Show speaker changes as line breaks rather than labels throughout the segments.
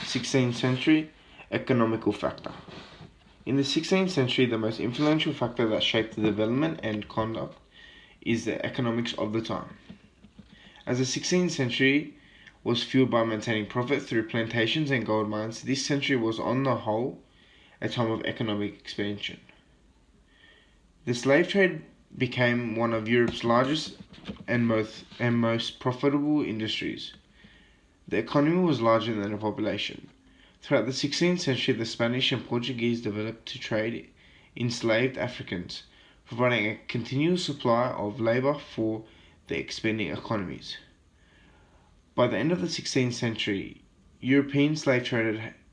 16th century, economical factor. In the 16th century, the most influential factor that shaped the development and conduct is the economics of the time. As the 16th century was fueled by maintaining profit through plantations and gold mines, this century was on the whole a time of economic expansion. The slave trade became one of Europe's largest and most profitable industries. The economy was larger than the population. Throughout the 16th century, the Spanish and Portuguese developed to trade enslaved Africans, providing a continual supply of labor for the expanding economies. By the end of the 16th century, European slave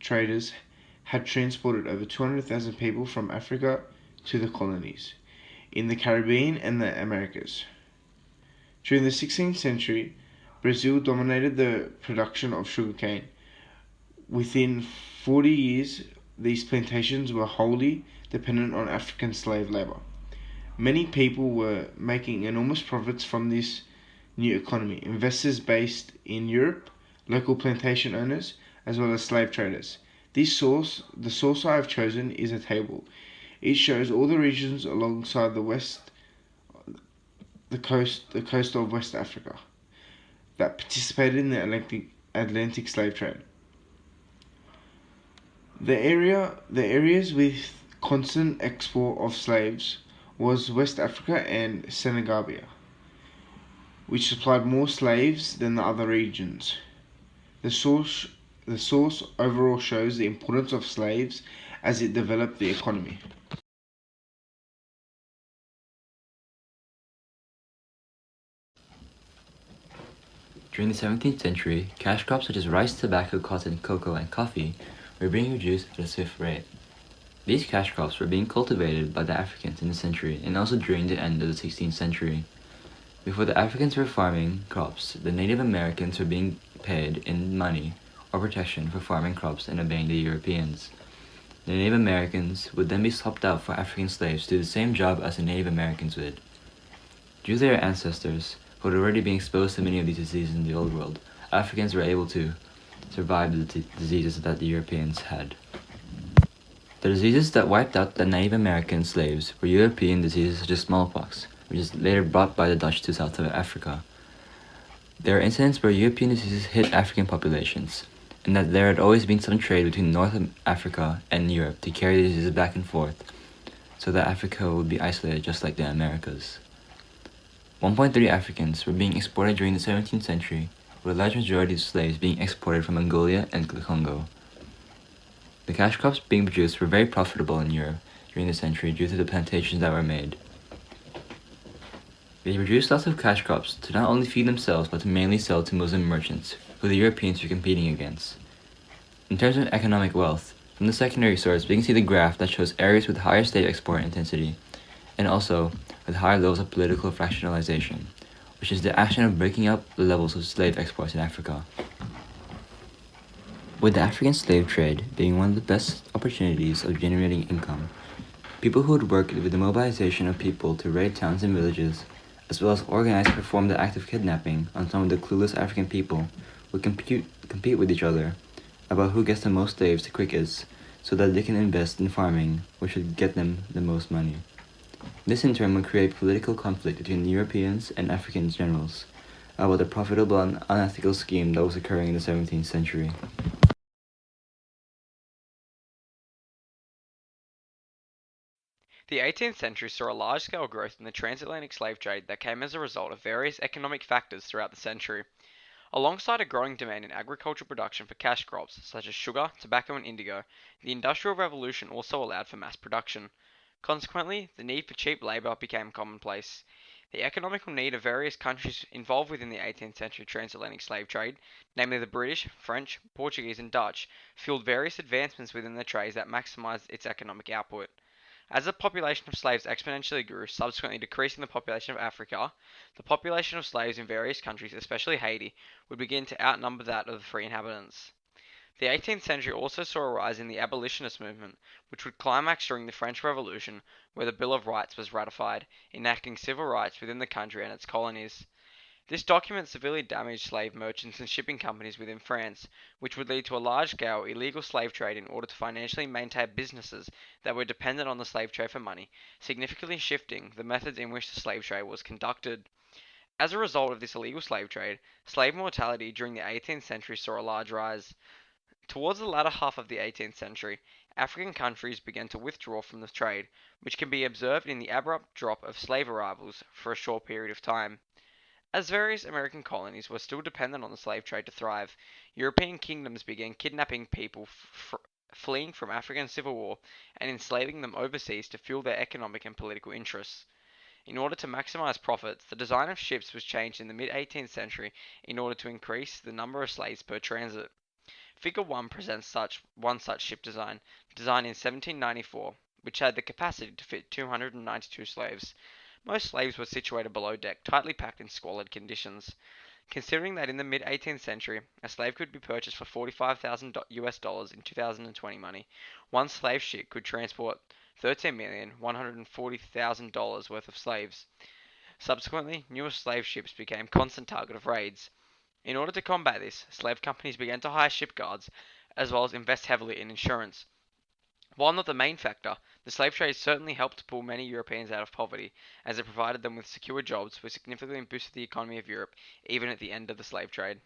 traders had transported over 200,000 people from Africa to the colonies in the Caribbean and the Americas. During the 16th century, Brazil dominated the production of sugarcane. Within 40 years, these plantations were wholly dependent on African slave labor. Many people were making enormous profits from this new economy. Investors based in Europe, local plantation owners, as well as slave traders. The source I have chosen is a table. It shows all the regions alongside the coast of West Africa that participated in the Atlantic slave trade. The areas with constant export of slaves was West Africa and Senegambia, which supplied more slaves than the other regions. The source overall shows the importance of slaves as it developed the economy.
During the 17th century, cash crops such as rice, tobacco, cotton, cocoa, and coffee were being produced at a swift rate. These cash crops were being cultivated by the Africans in the century and also during the end of the 16th century. Before the Africans were farming crops, the Native Americans were being paid in money or protection for farming crops and obeying the Europeans. The Native Americans would then be swapped out for African slaves to do the same job as the Native Americans would. Due to their ancestors, who had already been exposed to many of these diseases in the Old World, Africans were able to survive the diseases that the Europeans had. The diseases that wiped out the Native American slaves were European diseases such as smallpox, which was later brought by the Dutch to South Africa. There are incidents where European diseases hit African populations, and that there had always been some trade between North Africa and Europe to carry the diseases back and forth, so that Africa would be isolated just like the Americas. 1.3 Africans were being exported during the 17th century, with a large majority of slaves being exported from Mongolia and the Congo. The cash crops being produced were very profitable in Europe during the century due to the plantations that were made. They produced lots of cash crops to not only feed themselves but to mainly sell to Muslim merchants, who the Europeans were competing against. In terms of economic wealth, from the secondary source we can see the graph that shows areas with higher slave export intensity, and also with higher levels of political fractionalization, which is the action of breaking up the levels of slave exports in Africa. With the African slave trade being one of the best opportunities of generating income, people who would work with the mobilization of people to raid towns and villages, as well as organize and perform the act of kidnapping on some of the clueless African people, would compete with each other about who gets the most slaves the quickest, so that they can invest in farming, which would get them the most money. This in turn would create political conflict between Europeans and African generals about the profitable and unethical scheme that was occurring in the 17th century.
The 18th century saw a large-scale growth in the transatlantic slave trade that came as a result of various economic factors throughout the century. Alongside a growing demand in agricultural production for cash crops such as sugar, tobacco, and indigo, the Industrial Revolution also allowed for mass production. Consequently, the need for cheap labor became commonplace. The economical need of various countries involved within the 18th century transatlantic slave trade, namely the British, French, Portuguese, and Dutch, fueled various advancements within the trades that maximized its economic output. As the population of slaves exponentially grew, subsequently decreasing the population of Africa, the population of slaves in various countries, especially Haiti, would begin to outnumber that of the free inhabitants. The 18th century also saw a rise in the abolitionist movement, which would climax during the French Revolution, where the Bill of Rights was ratified, enacting civil rights within the country and its colonies. This document severely damaged slave merchants and shipping companies within France, which would lead to a large-scale illegal slave trade in order to financially maintain businesses that were dependent on the slave trade for money, significantly shifting the methods in which the slave trade was conducted. As a result of this illegal slave trade, slave mortality during the 18th century saw a large rise. Towards the latter half of the 18th century, African countries began to withdraw from the trade, which can be observed in the abrupt drop of slave arrivals for a short period of time. As various American colonies were still dependent on the slave trade to thrive, European kingdoms began kidnapping people fleeing from African civil war and enslaving them overseas to fuel their economic and political interests. In order to maximize profits, the design of ships was changed in the mid 18th century in order to increase the number of slaves per transit. Figure 1 presents one such ship design, designed in 1794, which had the capacity to fit 292 slaves. Most slaves were situated below deck, tightly packed in squalid conditions. Considering that in the mid 18th century, a slave could be purchased for $45,000 in 2020 money, one slave ship could transport $13,140,000 worth of slaves. Subsequently, newer slave ships became constant target of raids. In order to combat this, slave companies began to hire ship guards, as well as invest heavily in insurance. While not the main factor, the slave trade certainly helped to pull many Europeans out of poverty, as it provided them with secure jobs which significantly boosted the economy of Europe, even at the end of the slave trade.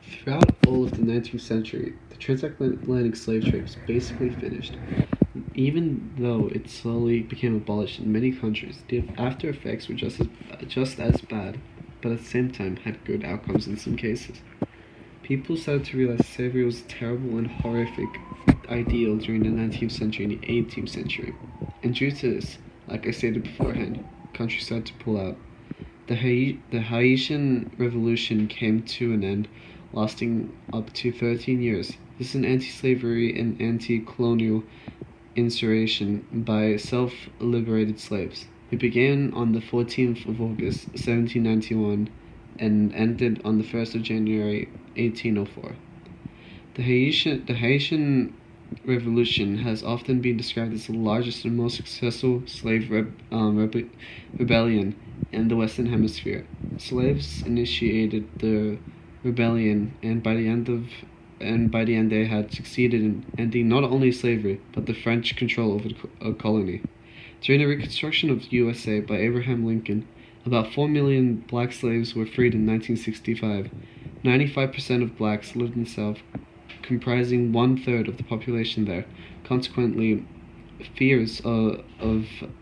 Throughout all of the 19th century, the transatlantic slave trade was basically finished. Even though it slowly became abolished in many countries, the after effects were just as bad, but at the same time had good outcomes in some cases. People started to realize slavery was a terrible and horrific ideal during the 19th century and the 18th century. And due to this, like I stated beforehand, countries started to pull out. The Haitian Revolution came to an end, lasting up to 13 years. This is an anti-slavery and anti-colonial insurrection by self-liberated slaves. It began on the 14th of August, 1791, and ended on the 1st of January, 1804. The Haitian Revolution has often been described as the largest and most successful slave rebellion in the Western Hemisphere. Slaves initiated the rebellion, and by the end they had succeeded in ending not only slavery, but the French control over the colony. During the Reconstruction of the USA by Abraham Lincoln, about 4 million black slaves were freed in 1965. 95% of blacks lived in the South, comprising 1/3 of the population there. Consequently, fears of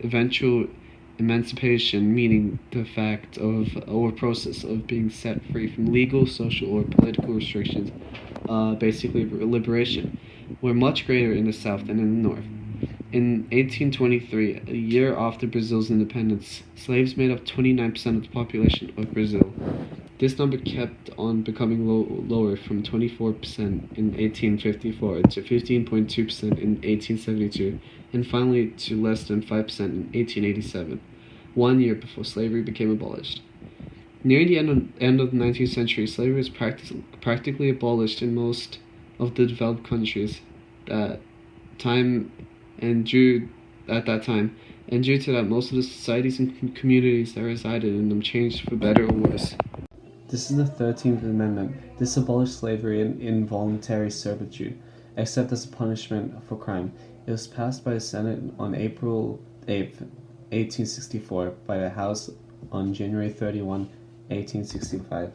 eventual emancipation, meaning the fact of or process of being set free from legal, social, or political restrictions, basically liberation, were much greater in the South than in the North. In 1823, a year after Brazil's independence, slaves made up 29% of the population of Brazil. This number kept on becoming lower from 24% in 1854 to 15.2% in 1872, and finally to less than 5% in 1887, 1 year before slavery became abolished. Near the end of the 19th century, slavery was practically abolished in most of the developed countries at that time, and due to that, most of the societies and communities that resided in them changed for better or worse. This is the 13th Amendment. This abolished slavery and involuntary servitude, except as a punishment for crime. It was passed by the Senate on April 8, 1864, by the House on January 31, 1865.